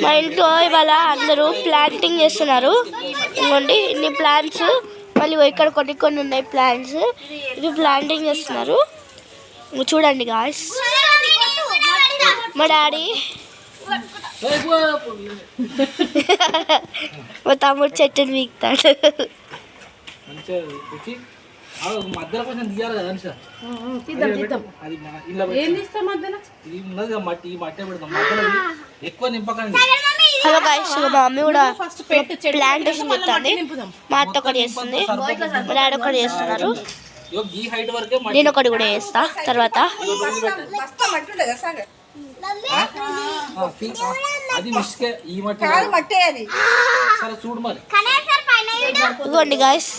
మా ఇంట్లో ఇవాళ అందరూ ప్లాంటింగ్ చేస్తున్నారు. ఇవ్వండి ఇన్ని ప్లాంట్స్, మళ్ళీ ఇక్కడ కొన్ని ఉన్నాయి ప్లాంట్స్. ఇవి ప్లాంటింగ్ చేస్తున్నారు. చూడండి గాయ్స్, మా డాడీ మా తమ్ముడు చెట్టుని వీక్తాడు. మధ్యలో కొంచెం తీయాలి కదా నిషా. మట్టి మట్టి పెడతాం మధ్యలో ఎక్కువ నింపకండి. హలో గాయ్స్, మా మమ్మీ కూడా ప్లాంటేషన్ చేస్తుంది. మా అత్త ఒకటి చేస్తుంది, మా డాడీ ఒకటి చేస్తున్నారు. నేను ఒకటి కూడా చేస్తా తర్వాత. ఇదిగోండి గాయ్స్,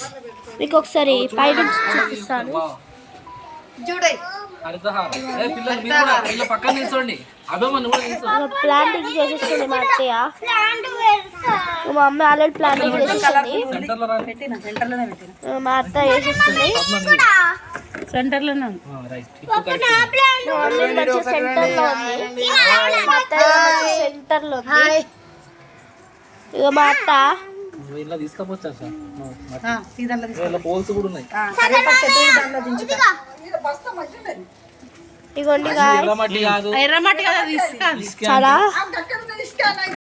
మీకు ఒకసారి పైన చూపిస్తాను. ప్లాంటింగ్ చేసేస్తుంది మా అత్తయ్య. మా అమ్మ ఆల్రెడీ ప్లాంటింగ్ చేసేస్తుంది. మా అత్త చేసేస్తుంది సెంటర్లోనే ఉంది. ఇక మా అత్త ఇగోండి చాలా